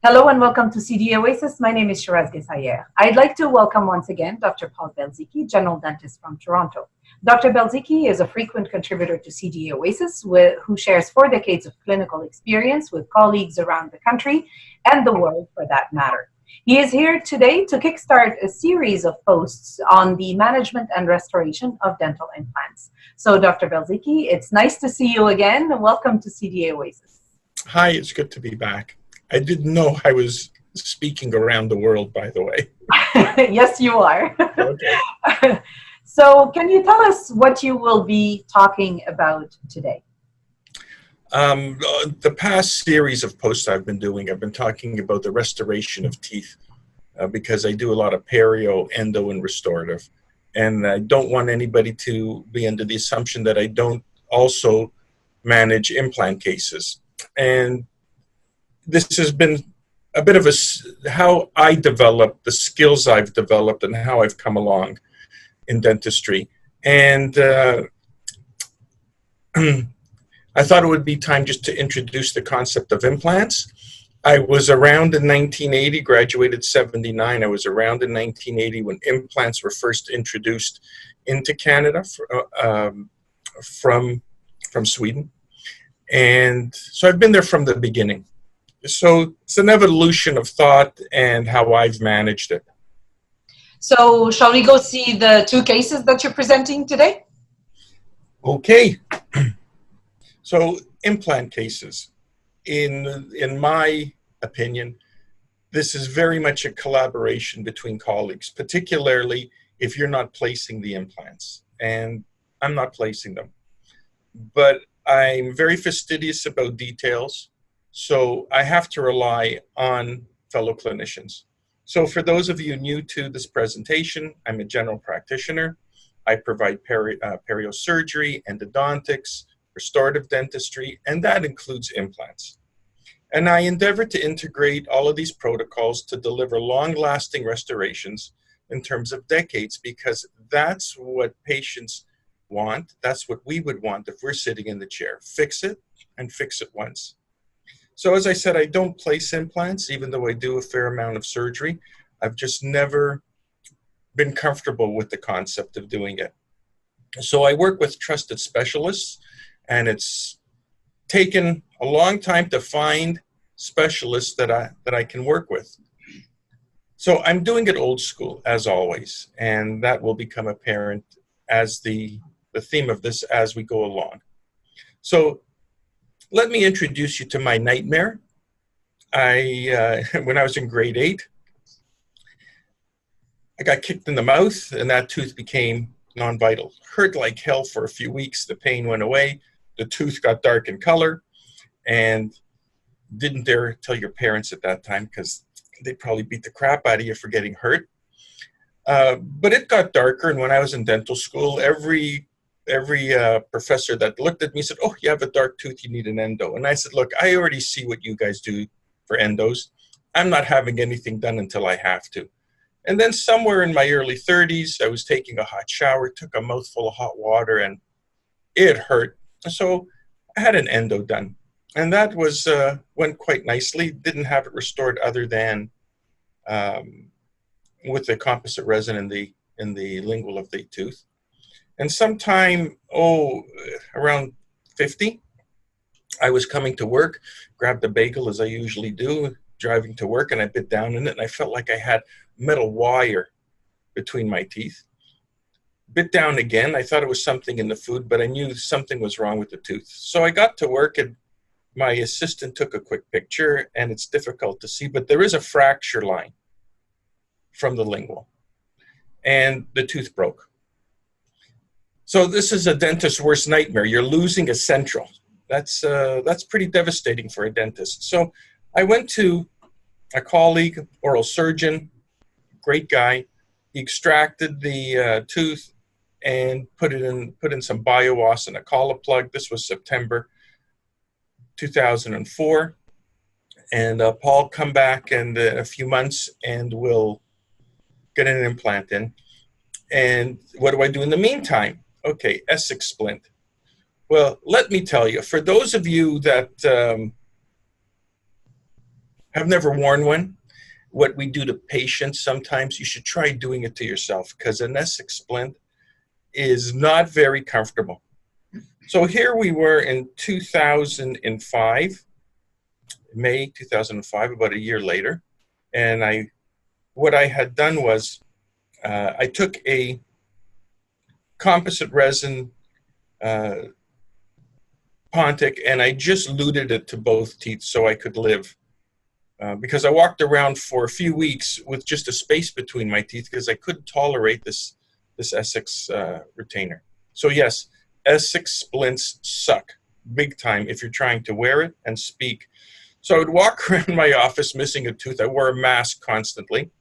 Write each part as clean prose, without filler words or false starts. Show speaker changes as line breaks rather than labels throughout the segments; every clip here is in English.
Hello and welcome to CD Oasis. My name is Shiraz Gesayer. I'd like to welcome once again Dr. Paul Belziki, general dentist from Toronto. Dr. Belziki is a frequent contributor to CD Oasis who shares 4 decades of clinical experience with colleagues around the country and the world for that matter. He is here today to kickstart a series of posts on the management and restoration of dental implants. So Dr. Belziki, it's nice to see you again. Welcome to CD Oasis.
Hi, it's good to be back. I didn't know I was speaking around the world, by the way.
Yes, you are.
Okay.
So can you tell us what you will be talking about today?
The past series of posts I've been doing, I've been talking about the restoration of teeth because I do a lot of perio, endo, and restorative. And I don't want anybody to be under the assumption that I don't also manage implant cases. And this has been a bit of how I developed, the skills I've developed, and how I've come along in dentistry. And I thought it would be time just to introduce the concept of implants. I was around in 1980, graduated 79. I was around in 1980 when implants were first introduced into Canada from Sweden. And so I've been there from the beginning. So it's an evolution of thought and how I've managed it.
So shall we go see the 2 cases that you're presenting today?
Okay. So implant cases, in my opinion, this is very much a collaboration between colleagues, particularly if you're not placing the implants. And I'm not placing them. But I'm very fastidious about details. So I have to rely on fellow clinicians. So for those of you new to this presentation, I'm a general practitioner. I provide periosurgery, endodontics, restorative dentistry, and that includes implants. And I endeavor to integrate all of these protocols to deliver long-lasting restorations in terms of decades, because that's what patients want. That's what we would want if we're sitting in the chair. Fix it and fix it once. So as I said, I don't place implants, even though I do a fair amount of surgery. I've just never been comfortable with the concept of doing it. So I work with trusted specialists, and it's taken a long time to find specialists that I can work with. So I'm doing it old school, as always, and that will become apparent as the theme of this as we go along. So let me introduce you to my nightmare. When I was in grade 8, I got kicked in the mouth, and that tooth became non-vital. Hurt like hell for a few weeks. The pain went away. The tooth got dark in color, and didn't dare tell your parents at that time because they'd probably beat the crap out of you for getting hurt. But it got darker, and when I was in dental school, every professor that looked at me said, "Oh, you have a dark tooth, you need an endo." And I said, "Look, I already see what you guys do for endos. I'm not having anything done until I have to." And then somewhere in my early 30s, I was taking a hot shower, took a mouthful of hot water, and it hurt. So I had an endo done. And that was went quite nicely. Didn't have it restored other than with the composite resin in the lingual of the tooth. And sometime, around 50, I was coming to work, grabbed a bagel as I usually do, driving to work, and I bit down in it, and I felt like I had metal wire between my teeth. Bit down again. I thought it was something in the food, but I knew something was wrong with the tooth. So I got to work, and my assistant took a quick picture, and it's difficult to see, but there is a fracture line from the lingual, and the tooth broke. So this is a dentist's worst nightmare. You're losing a central. That's pretty devastating for a dentist. So I went to a colleague, oral surgeon, great guy. He extracted the tooth and put in some BioOS and a collar plug. This was September 2004. And Paul, come back in a few months and we'll get an implant in. And what do I do in the meantime? Okay, Essex splint. Well, let me tell you, for those of you that I've never worn one. What we do to patients, sometimes you should try doing it to yourself, because an Essex splint is not very comfortable. So here we were in 2005, May 2005, about a year later. And what I had done was I took a composite resin Pontic, and I just luted it to both teeth so I could live. Because I walked around for a few weeks with just a space between my teeth because I couldn't tolerate this Essex retainer. So yes, Essex splints suck big time if you're trying to wear it and speak. So I would walk around my office missing a tooth. I wore a mask constantly.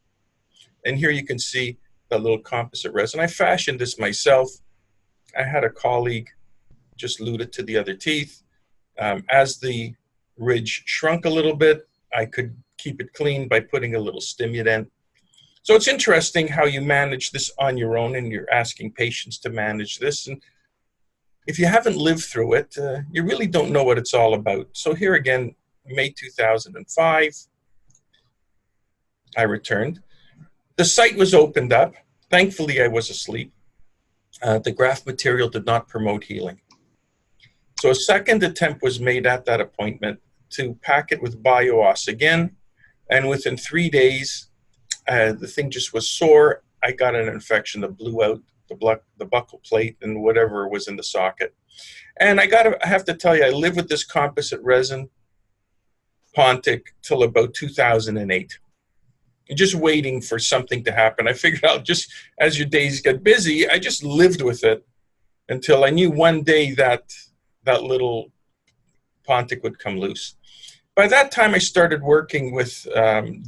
And here you can see that little composite resin. I fashioned this myself. I had a colleague just lute it to the other teeth. As the ridge shrunk a little bit, I could keep it clean by putting a little stimulant. So it's interesting how you manage this on your own, and you're asking patients to manage this. And if you haven't lived through it, you really don't know what it's all about. So here again, May 2005, I returned. The site was opened up. Thankfully, I was asleep. The graft material did not promote healing. So a second attempt was made at that appointment to pack it with BioOs again, and within 3 days, the thing just was sore. I got an infection that blew out the buccal plate and whatever was in the socket. And I have to tell you, I lived with this composite resin Pontic till about 2008, just waiting for something to happen. I figured out, just as your days get busy, I just lived with it until I knew one day that little Pontic would come loose. By that time, I started working with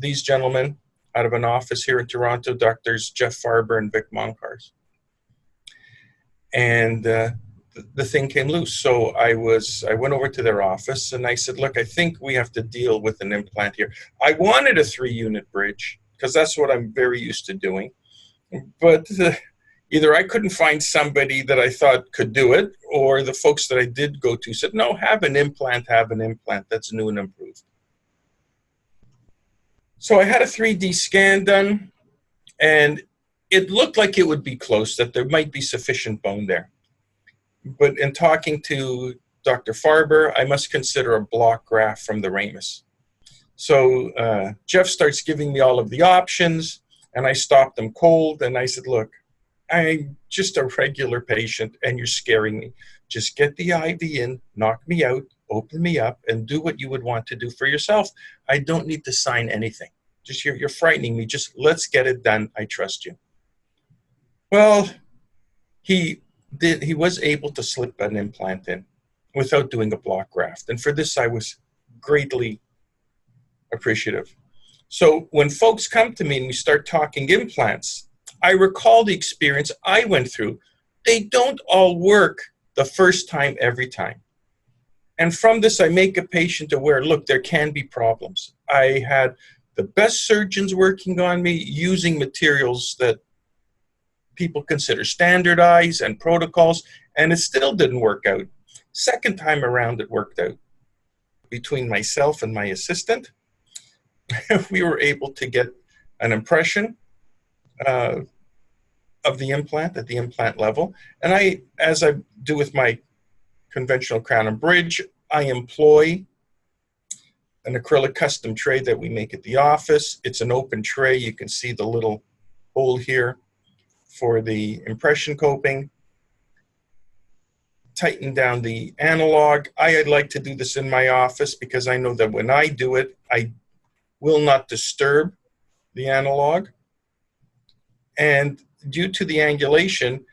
these gentlemen out of an office here in Toronto, Doctors Jeff Farber and Vic Moncars. And the thing came loose. So I went over to their office and I said, look, I think we have to deal with an implant here. I wanted a 3-unit bridge because that's what I'm very used to doing. But either I couldn't find somebody that I thought could do it, or the folks that I did go to said, no, have an implant that's new and improved. So I had a 3D scan done, and it looked like it would be close, that there might be sufficient bone there. But in talking to Dr. Farber, I must consider a block graft from the ramus. So Jeff starts giving me all of the options, and I stopped them cold, and I said, look, I'm just a regular patient and you're scaring me. Just get the IV in, knock me out, open me up, and do what you would want to do for yourself. I don't need to sign anything. Just you're frightening me. Just let's get it done. I trust you. Well, he was able to slip an implant in without doing a block graft. And for this, I was greatly appreciative. So when folks come to me and we start talking implants, I recall the experience I went through. They don't all work the first time, every time. And from this, I make a patient aware, look, there can be problems. I had the best surgeons working on me using materials that people consider standardized and protocols, and it still didn't work out. Second time around, it worked out. Between myself and my assistant, we were able to get an impression of the implant at the implant level. And as I do with my conventional crown and bridge, I employ an acrylic custom tray that we make at the office. It's an open tray. You can see the little hole here for the impression coping. Tighten down the analog. I like to do this in my office because I know that when I do it, I will not disturb the analog. And due to the angulation,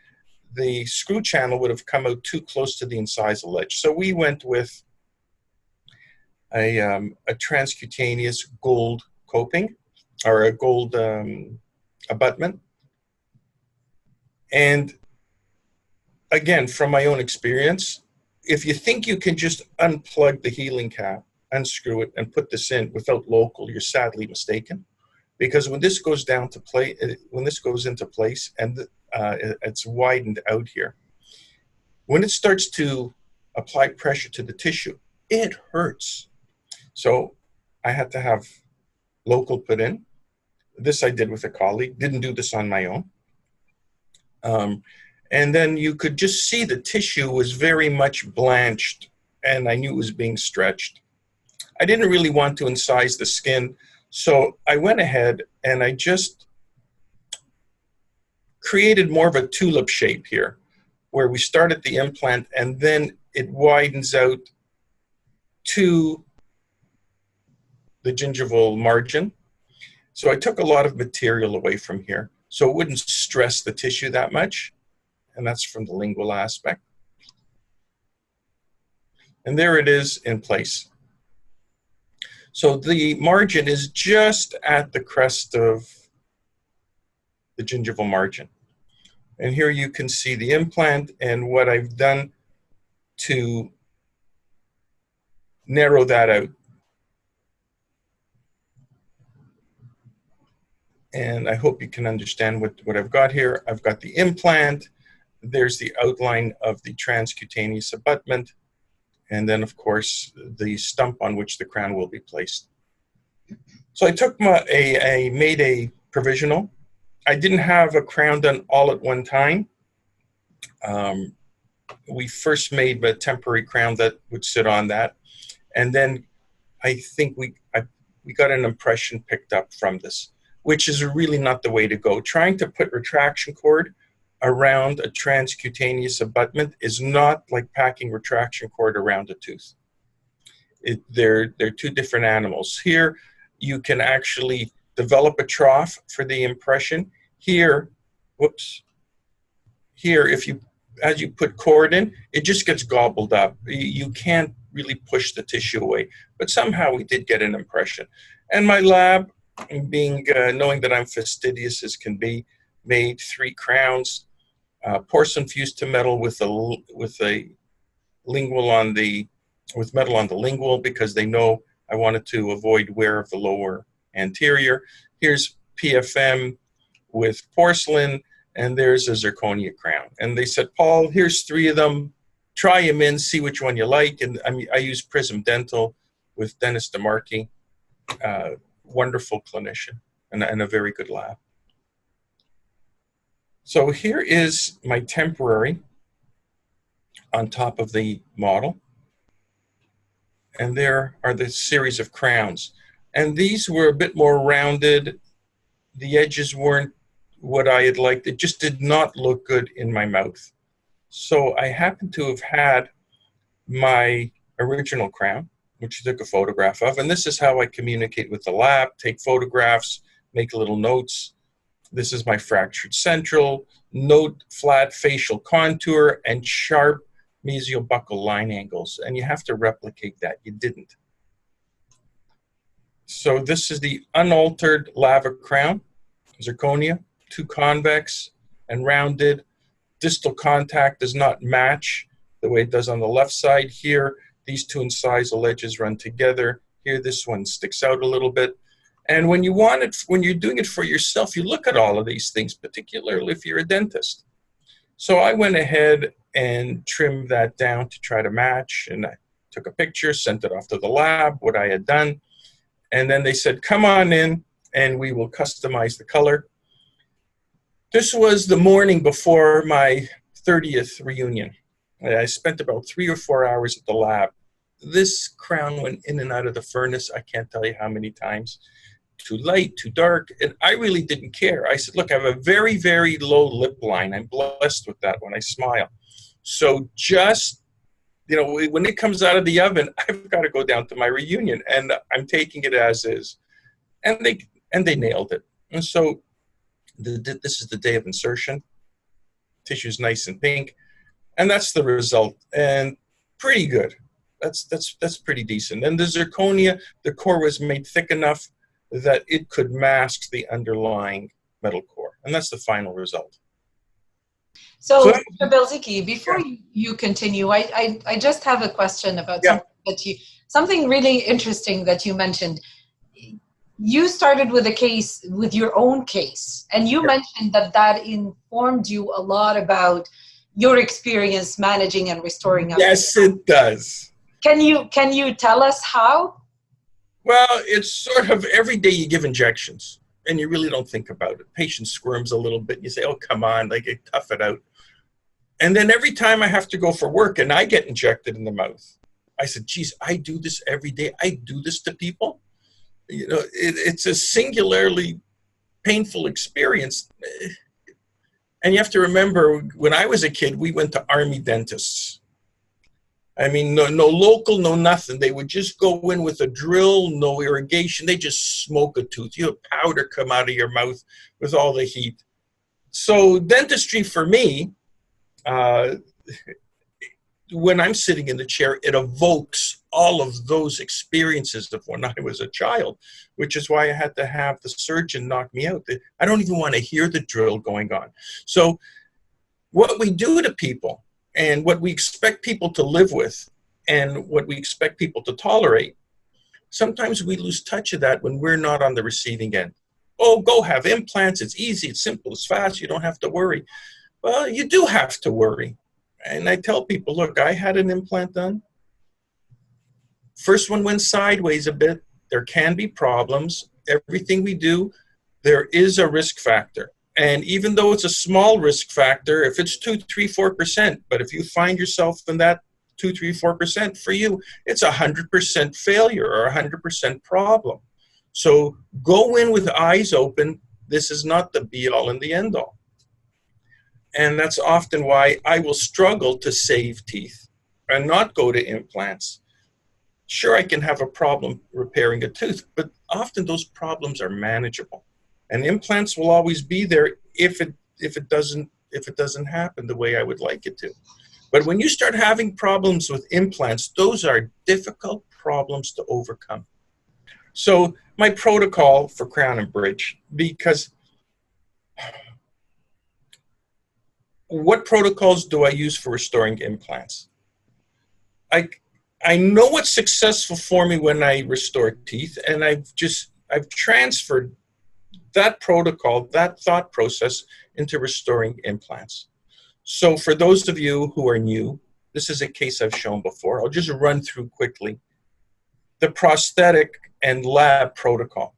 the screw channel would have come out too close to the incisal edge. So we went with a transcutaneous gold coping, or a gold abutment. And again, from my own experience, if you think you can just unplug the healing cap, unscrew it, and put this in without local, you're sadly mistaken. Because when this goes into place, and it's widened out here, when it starts to apply pressure to the tissue, it hurts. So I had to have local put in. This I did with a colleague, didn't do this on my own. And then you could just see the tissue was very much blanched, and I knew it was being stretched. I didn't really want to incise the skin, so I went ahead and I just created more of a tulip shape here, where we start at the implant and then it widens out to the gingival margin. So I took a lot of material away from here so it wouldn't stress the tissue that much. And that's from the lingual aspect. And there it is in place. So the margin is just at the crest of the gingival margin. And here you can see the implant and what I've done to narrow that out. And I hope you can understand what I've got here. I've got the implant. There's the outline of the transcutaneous abutment. And then, of course, the stump on which the crown will be placed. So I took I made a provisional. I didn't have a crown done all at one time. We first made a temporary crown that would sit on that. And then I think we got an impression picked up from this, which is really not the way to go. Trying to put retraction cord around a transcutaneous abutment is not like packing retraction cord around a tooth. They're two different animals. Here, you can actually develop a trough for the impression. Here, whoops, here, as you put cord in, it just gets gobbled up. You can't really push the tissue away, but somehow we did get an impression. And my lab, knowing that I'm fastidious as can be, made 3 crowns, porcelain fused to metal with a lingual with metal on the lingual, because they know I wanted to avoid wear of the lower anterior. Here's PFM with porcelain, and there's a zirconia crown. And they said, Paul, here's 3 of them. Try them in, see which one you like. And I use Prism Dental with Dennis DeMarchi, wonderful clinician and a very good lab. So here is my temporary on top of the model. And there are the series of crowns. And these were a bit more rounded. The edges weren't what I had liked. It just did not look good in my mouth. So I happen to have had my original crown, which I took a photograph of. And this is how I communicate with the lab, take photographs, make little notes. This is my fractured central, note flat facial contour, and sharp mesiobuccal line angles. And you have to replicate that. You didn't. So this is the unaltered lava crown, zirconia, 2 convex and rounded. Distal contact does not match the way it does on the left side. Here, these 2 incisal edges run together. Here, this one sticks out a little bit. And when you're doing it for yourself, you look at all of these things, particularly if you're a dentist. So I went ahead and trimmed that down to try to match. And I took a picture, sent it off to the lab, what I had done. And then they said, come on in and we will customize the color. This was the morning before my 30th reunion. I spent about 3 or 4 hours at the lab. This crown went in and out of the furnace, I can't tell you how many times. Too light, too dark, and I really didn't care. I said, look, I have a very, very low lip line. I'm blessed with that when I smile. So just, when it comes out of the oven, I've got to go down to my reunion, and I'm taking it as is. And they nailed it. And so this is the day of insertion. Tissue's nice and pink, and that's the result. And pretty good. That's pretty decent. And the zirconia, the core was made thick enough that it could mask the underlying metal core, and that's the final result.
So Dr. Belzicki, before you continue, I just have a question about something really interesting that you mentioned. You started with your own case, and you mentioned that informed you a lot about your experience managing and restoring.
Yes, it does.
Can you tell us how?
Well, it's sort of every day you give injections and you really don't think about it. Patient squirms a little bit and you say, oh, come on, like, tough it out. And then every time I have to go for work and I get injected in the mouth, I said, geez, I do this every day. I do this to people. You know, it's a singularly painful experience. And you have to remember, when I was a kid, we went to army dentists. I mean, no local, no nothing. They would just go in with a drill, no irrigation. They just smoke a tooth. You have powder come out of your mouth with all the heat. So dentistry for me, when I'm sitting in the chair, it evokes all of those experiences of when I was a child, which is why I had to have the surgeon knock me out. I don't even want to hear the drill going on. So what we do to people and what we expect people to live with and what we expect people to tolerate, sometimes we lose touch of that when we're not on the receiving end. Oh, go have implants. It's easy, it's simple, it's fast. You don't have to worry. Well, you do have to worry. And I tell people, look, I had an implant done. First one went sideways a bit. There can be problems. Everything we do, there is a risk factor. And even though it's a small risk factor, if it's 2, 3, 4%, but if you find yourself in that 2, 3, 4%, for you, it's 100% failure or 100% problem. So go in with eyes open. This is not the be all and the end all. And that's often why I will struggle to save teeth and not go to implants. Sure, I can have a problem repairing a tooth, but often those problems are manageable. And implants will always be there if it doesn't happen the way I would like it to. But when you start having problems with implants, those are difficult problems to overcome. So my protocol for crown and bridge, because what protocols do I use for restoring implants? I know what's successful for me when I restore teeth, and I've transferred that protocol, that thought process into restoring implants. So for those of you who are new, this is a case I've shown before. I'll just run through quickly the prosthetic and lab protocol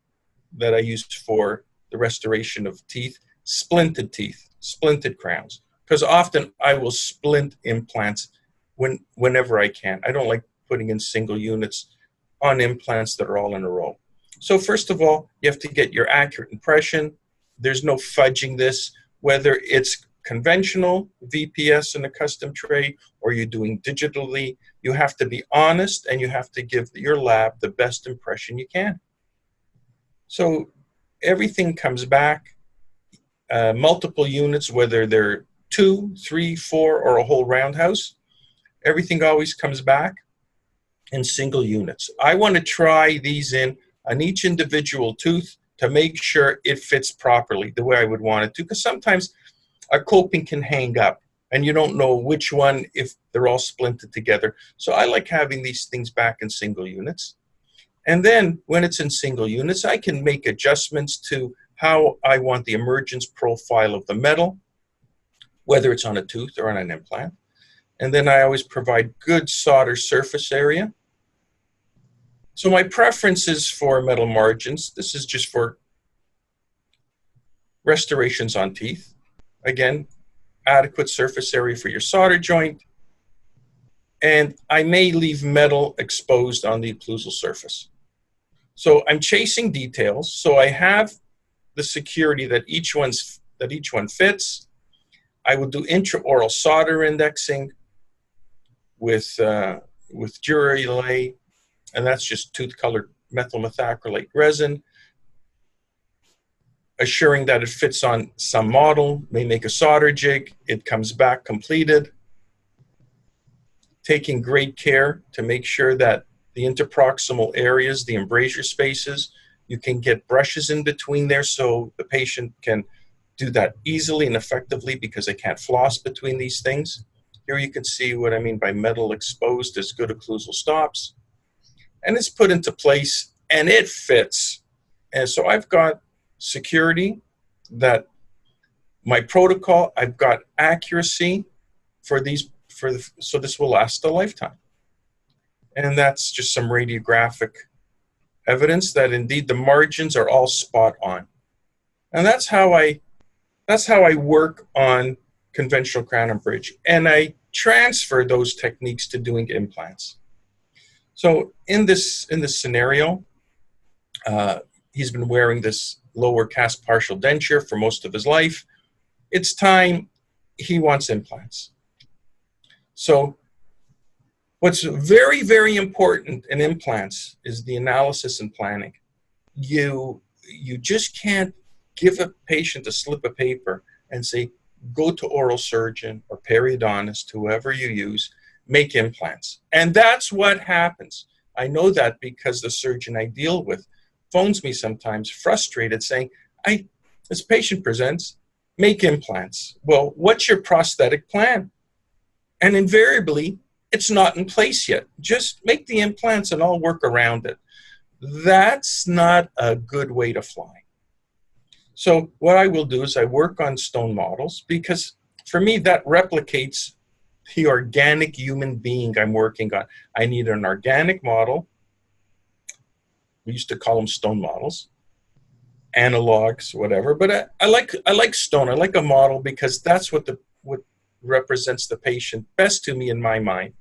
that I used for the restoration of teeth, splinted crowns. Because often I will splint implants whenever I can. I don't like putting in single units on implants that are all in a row. So first of all, you have to get your accurate impression. There's no fudging this, whether it's conventional VPS in a custom tray or you're doing digitally. You have to be honest and you have to give your lab the best impression you can. So everything comes back, multiple units, whether they're 2, 3, 4, or a whole roundhouse. Everything always comes back in single units. I want to try these in on each individual tooth to make sure it fits properly the way I would want it to, because sometimes a coping can hang up and you don't know which one if they're all splinted together. So I like having these things back in single units. And then when it's in single units, I can make adjustments to how I want the emergence profile of the metal, whether it's on a tooth or on an implant. And then I always provide good solder surface area. So my preference is for metal margins. This is just for restorations on teeth. Again, adequate surface area for your solder joint. And I may leave metal exposed on the occlusal surface. So I'm chasing details. So I have the security that each one fits. I will do intraoral solder indexing with Duralay, and that's just tooth-colored methyl methacrylate resin, assuring that it fits on some model, may make a solder jig, it comes back completed, taking great care to make sure that the interproximal areas, the embrasure spaces, you can get brushes in between there so the patient can do that easily and effectively because they can't floss between these things. Here you can see what I mean by metal exposed as good occlusal stops. And it's put into place and it fits. And so I've got security, that my protocol, I've got accuracy for these, so this will last a lifetime. And that's just some radiographic evidence that indeed the margins are all spot on. And that's how I work on conventional crown and bridge. And I transfer those techniques to doing implants. So in this scenario, he's been wearing this lower cast partial denture for most of his life. It's time he wants implants. So what's very, very important in implants is the analysis and planning. You just can't give a patient a slip of paper and say, go to oral surgeon or periodontist, whoever you use, make implants. And that's what happens. I know that because the surgeon I deal with phones me sometimes frustrated saying, this patient presents, make implants. Well, what's your prosthetic plan? And invariably, it's not in place yet. Just make the implants and I'll work around it. That's not a good way to fly. So what I will do is I work on stone models because for me that replicates the organic human being I'm working on. I need an organic model. We used to call them stone models, analogs, whatever. But I like stone. I like a model because that's what represents the patient best to me in my mind.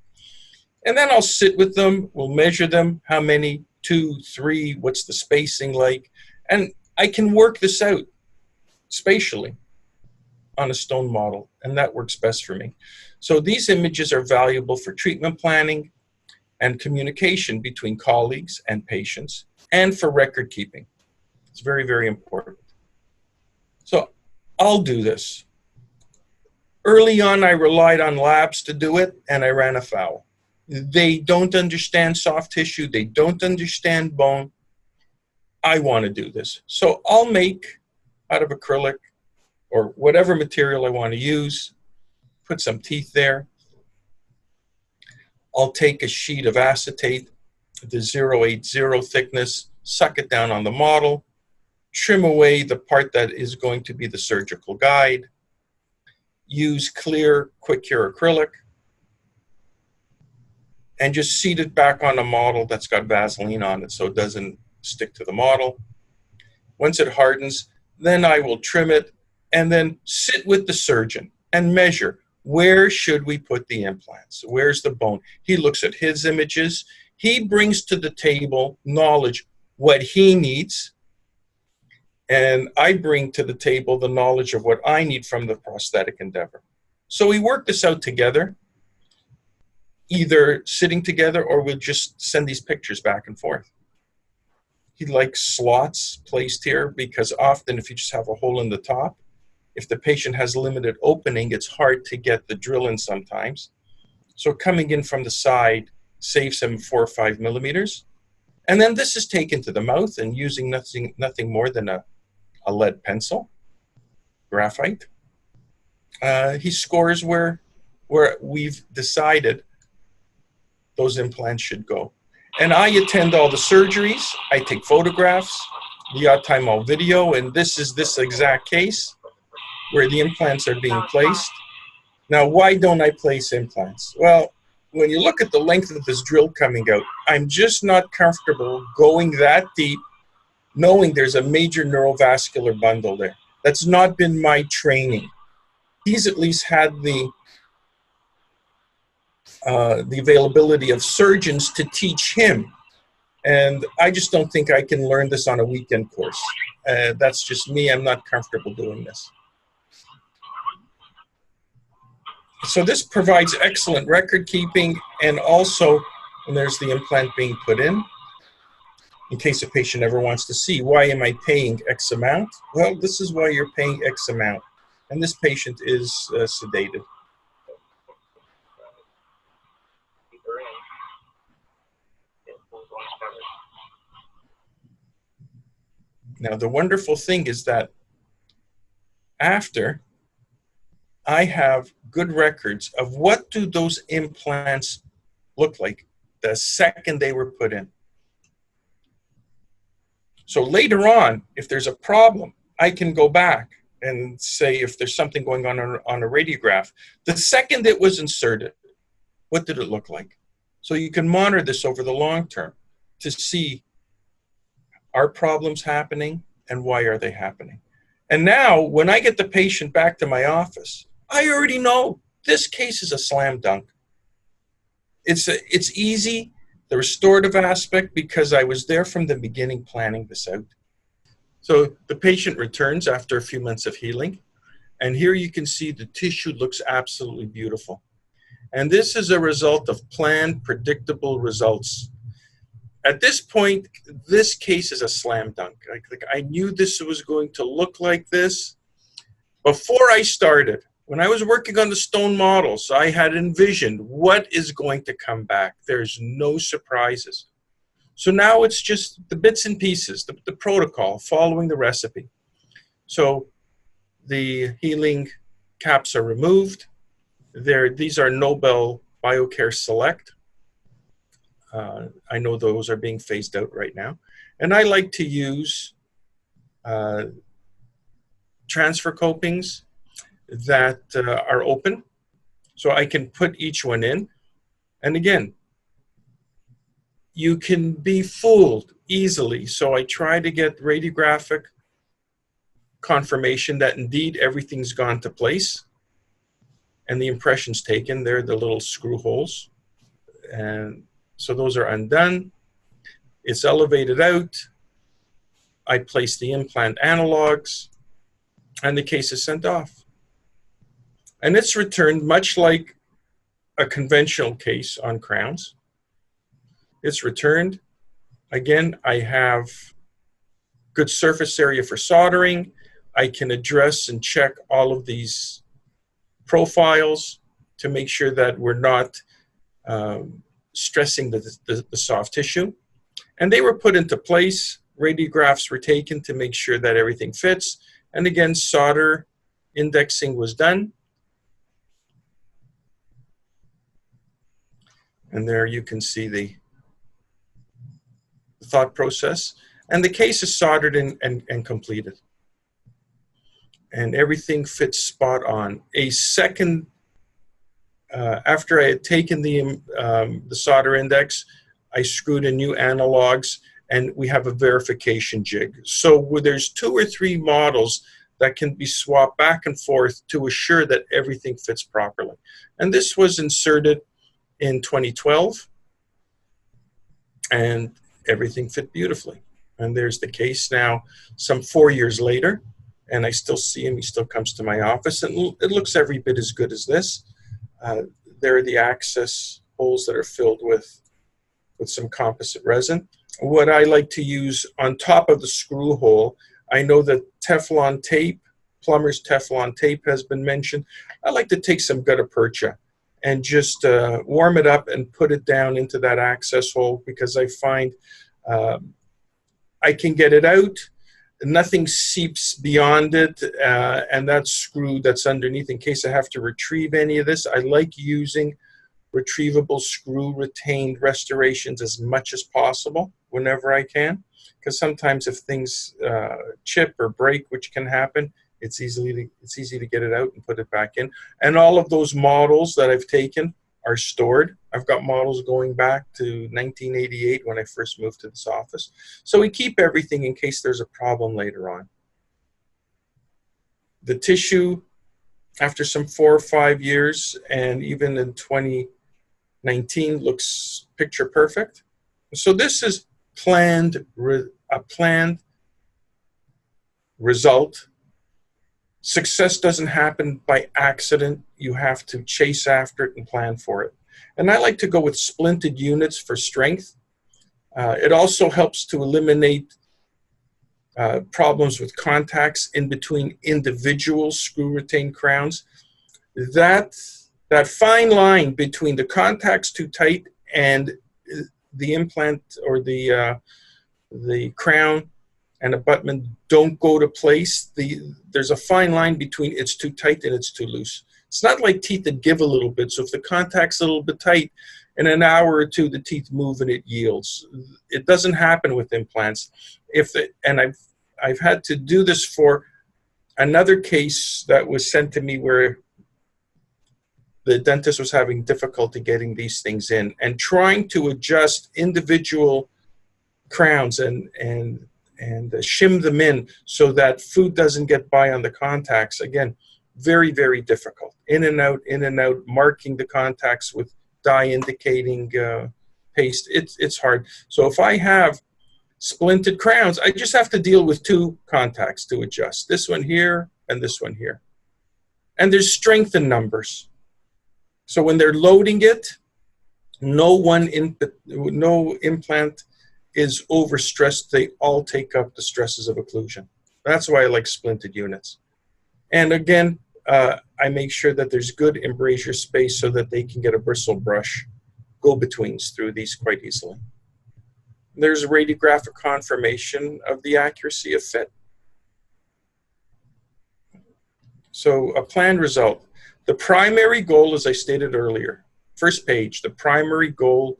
And then I'll sit with them. We'll measure them. How many? 2, 3. What's the spacing like? And I can work this out spatially on a stone model, and that works best for me. So these images are valuable for treatment planning and communication between colleagues and patients, and for record keeping. It's very, very important. So I'll do this. Early on, I relied on labs to do it, and I ran afoul. They don't understand soft tissue. They don't understand bone. I want to do this. So I'll make out of acrylic or whatever material I want to use, put some teeth there. I'll take a sheet of acetate, the 080 thickness, suck it down on the model, trim away the part that is going to be the surgical guide, use clear, quick cure acrylic, and just seat it back on a model that's got Vaseline on it so it doesn't stick to the model. Once it hardens, then I will trim it and then sit with the surgeon and measure, where should we put the implants? Where's the bone? He looks at his images. He brings to the table knowledge, what he needs, and I bring to the table the knowledge of what I need from the prosthetic endeavor. So we work this out together, either sitting together or we'll just send these pictures back and forth. He likes slots placed here because often if you just have a hole in the top, if the patient has limited opening, it's hard to get the drill in sometimes. So coming in from the side saves him 4 or 5 millimeters. And then this is taken to the mouth and using nothing more than a lead pencil, graphite. He scores where we've decided those implants should go. And I attend all the surgeries. I take photographs. The odd time I'll video. And this is this exact case where the implants are being placed. Now, why don't I place implants? Well, when you look at the length of this drill coming out, I'm just not comfortable going that deep, knowing there's a major neurovascular bundle there. That's not been my training. He's at least had the availability of surgeons to teach him. And I just don't think I can learn this on a weekend course. That's just me. I'm not comfortable doing this. So this provides excellent record keeping, and also when there's the implant being put in case a patient ever wants to see, why am I paying X amount? Well, this is why you're paying X amount. And this patient is sedated. Now, the wonderful thing is that after, I have good records of what do those implants look like the second they were put in. So later on, if there's a problem, I can go back and say if there's something going on a radiograph, the second it was inserted, what did it look like? So you can monitor this over the long term to see are problems happening and why are they happening? And now when I get the patient back to my office, I already know this case is a slam dunk. It's easy, the restorative aspect, because I was there from the beginning planning this out. So the patient returns after a few months of healing, and here you can see the tissue looks absolutely beautiful. And this is a result of planned, predictable results. At this point, this case is a slam dunk. I knew this was going to look like this. Before I started, when I was working on the stone models, I had envisioned what is going to come back. There's no surprises. So now it's just the bits and pieces, the protocol, following the recipe. So the healing caps are removed. These are Nobel BioCare Select. I know those are being phased out right now. And I like to use transfer copings that are open, so I can put each one in. And again, you can be fooled easily, so I try to get radiographic confirmation that indeed everything's gone to place and the impressions taken. They're the little screw holes, and so those are undone. It's elevated out. I place the implant analogs, and the case is sent off. And it's returned much like a conventional case on crowns. It's returned. Again, I have good surface area for soldering. I can address and check all of these profiles to make sure that we're not stressing the soft tissue. And they were put into place. Radiographs were taken to make sure that everything fits. And again, solder indexing was done. And there you can see the thought process. And the case is soldered and completed. And everything fits spot on. A second, after I had taken the solder index, I screwed in new analogs, and we have a verification jig. So there's 2 or 3 models that can be swapped back and forth to assure that everything fits properly. And this was inserted in 2012, and everything fit beautifully. And there's the case now, some 4 years later, and I still see him. He still comes to my office, and it looks every bit as good as this. There are the access holes that are filled with some composite resin. What I like to use on top of the screw hole, I know that Teflon tape, plumber's Teflon tape has been mentioned. I like to take some gutta percha and just warm it up and put it down into that access hole, because I find I can get it out. Nothing seeps beyond it, and that screw that's underneath, in case I have to retrieve any of this, I like using retrievable screw retained restorations as much as possible whenever I can, because sometimes if things chip or break, which can happen, it's easy to get it out and put it back in. And all of those models that I've taken are stored. I've got models going back to 1988 when I first moved to this office. So we keep everything in case there's a problem later on. The tissue, after some 4 or 5 years, and even in 2019, looks picture perfect. So this is a planned result. Success doesn't happen by accident. You have to chase after it and plan for it. And I like to go with splinted units for strength. It also helps to eliminate problems with contacts in between individual screw retained crowns. That fine line between the contacts too tight and the implant or the crown and abutment don't go to place. There's a fine line between it's too tight and it's too loose. It's not like teeth that give a little bit. So if the contact's a little bit tight, in an hour or two, the teeth move and it yields. It doesn't happen with implants. And I've had to do this for another case that was sent to me where the dentist was having difficulty getting these things in and trying to adjust individual crowns and shim them in so that food doesn't get by on the contacts. Again, very, very difficult. In and out, marking the contacts with dye indicating paste. It's hard. So if I have splinted crowns, I just have to deal with two contacts to adjust. This one here and this one here. And there's strength in numbers. So when they're loading it, no implant is overstressed. They all take up the stresses of occlusion. That's why I like splinted units. And again, I make sure that there's good embrasure space so that they can get a bristle brush go-betweens through these quite easily. There's a radiographic confirmation of the accuracy of fit. So a planned result. The primary goal, as I stated earlier, first page, the primary goal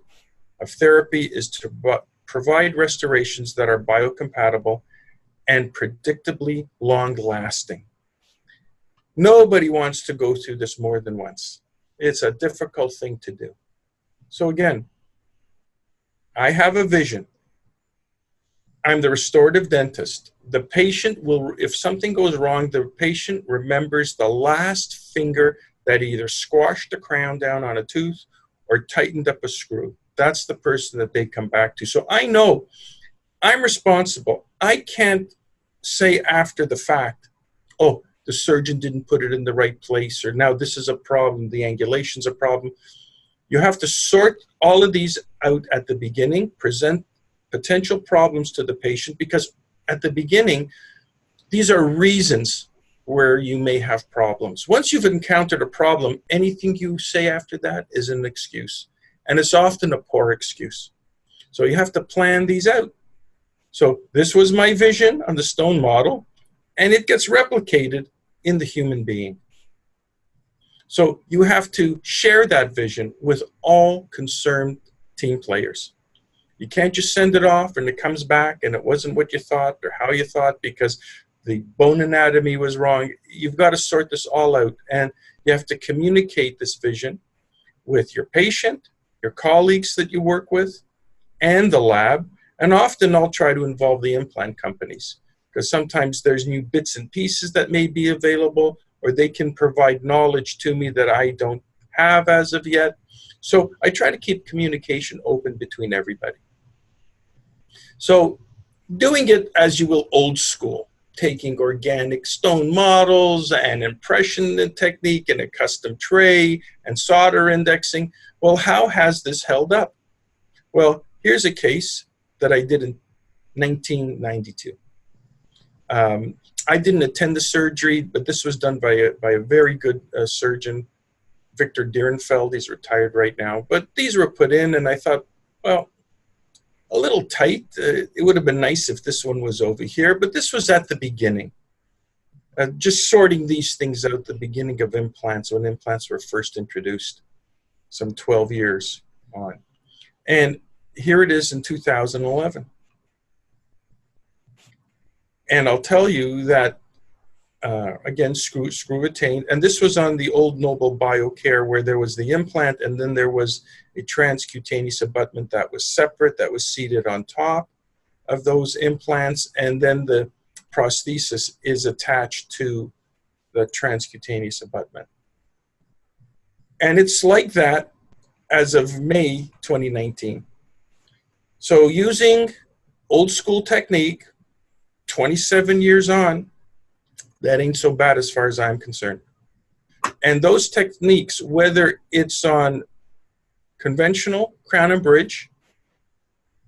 of therapy is to provide restorations that are biocompatible and predictably long-lasting. Nobody wants to go through this more than once. It's a difficult thing to do. So again, I have a vision. I'm the restorative dentist. The patient will, if something goes wrong, the patient remembers the last finger that either squashed the crown down on a tooth or tightened up a screw. That's the person that they come back to. So I know I'm responsible. I can't say after the fact, oh, the surgeon didn't put it in the right place, or now this is a problem, the angulation's a problem. You have to sort all of these out at the beginning, present potential problems to the patient, because at the beginning, these are reasons where you may have problems. Once you've encountered a problem, anything you say after that is an excuse. And it's often a poor excuse. So you have to plan these out. So this was my vision on the stone model, and it gets replicated in the human being. So you have to share that vision with all concerned team players. You can't just send it off and it comes back and it wasn't what you thought or how you thought because the bone anatomy was wrong. You've got to sort this all out, and you have to communicate this vision with your patient, your colleagues that you work with, and the lab. And often I'll try to involve the implant companies, because sometimes there's new bits and pieces that may be available, or they can provide knowledge to me that I don't have as of yet. So I try to keep communication open between everybody. So doing it as you will old school, taking organic stone models and impression technique and a custom tray and solder indexing. Well, how has this held up? Well, here's a case that I did in 1992. I didn't attend the surgery, but this was done by a very good surgeon, Victor Dierenfeld. He's retired right now. But these were put in, and I thought, well, a little tight. It would have been nice if this one was over here, but this was at the beginning. Just sorting these things out at the beginning of implants, when implants were first introduced, some 12 years on. And here it is in 2011. And I'll tell you that, again, screw retained. And this was on the old Noble BioCare, where there was the implant, and then there was a transcutaneous abutment that was separate, that was seated on top of those implants. And then the prosthesis is attached to the transcutaneous abutment. And it's like that as of May 2019. So using old school technique, 27 years on, that ain't so bad as far as I'm concerned. And those techniques, whether it's on conventional crown and bridge,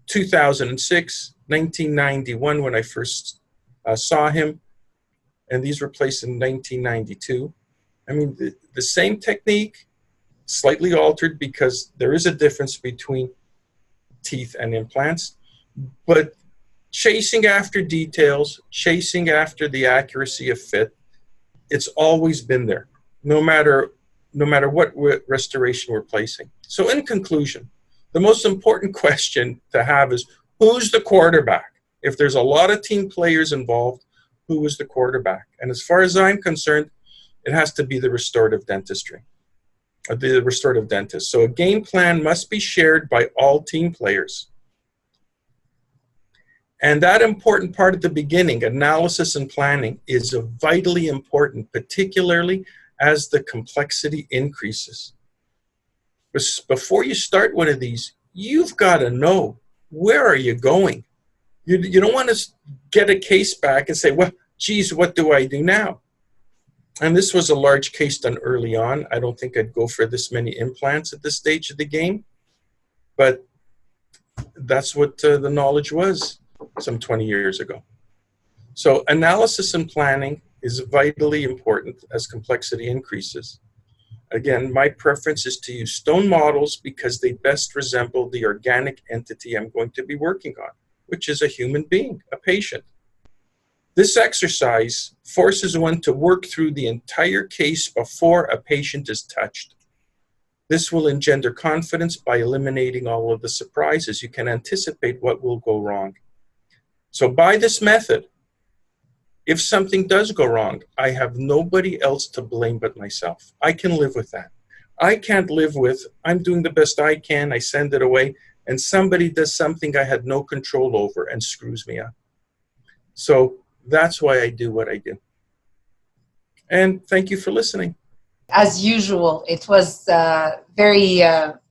2006, 1991 when I first saw him, and these were placed in 1992. I mean, the same technique, slightly altered because there is a difference between teeth and implants, but chasing after details, chasing after the accuracy of fit, it's always been there, no matter what restoration we're placing. So in conclusion, the most important question to have is, who's the quarterback? If there's a lot of team players involved, who is the quarterback? And as far as I'm concerned, it has to be the restorative dentistry, the restorative dentist. So a game plan must be shared by all team players. And that important part at the beginning, analysis and planning, is vitally important, particularly as the complexity increases. Before you start one of these, you've got to know, where are you going? You don't want to get a case back and say, well, geez, what do I do now? And this was a large case done early on. I don't think I'd go for this many implants at this stage of the game, but that's what the knowledge was some 20 years ago. So analysis and planning is vitally important as complexity increases. Again, my preference is to use stone models because they best resemble the organic entity I'm going to be working on, which is a human being, a patient. This exercise forces one to work through the entire case before a patient is touched. This will engender confidence by eliminating all of the surprises. You can anticipate what will go wrong. So by this method, if something does go wrong, I have nobody else to blame but myself. I can live with that. I can't live with, I'm doing the best I can, I send it away, and somebody does something I had no control over and screws me up. So that's why I do what I do. And thank you for listening.
As usual, it was very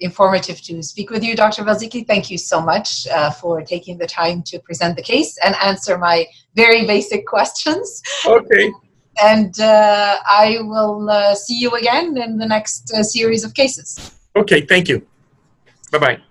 informative to speak with you, Dr. Belziki. Thank you so much for taking the time to present the case and answer my very basic questions.
Okay.
And I will see you again in the next series of cases.
Okay, thank you. Bye-bye.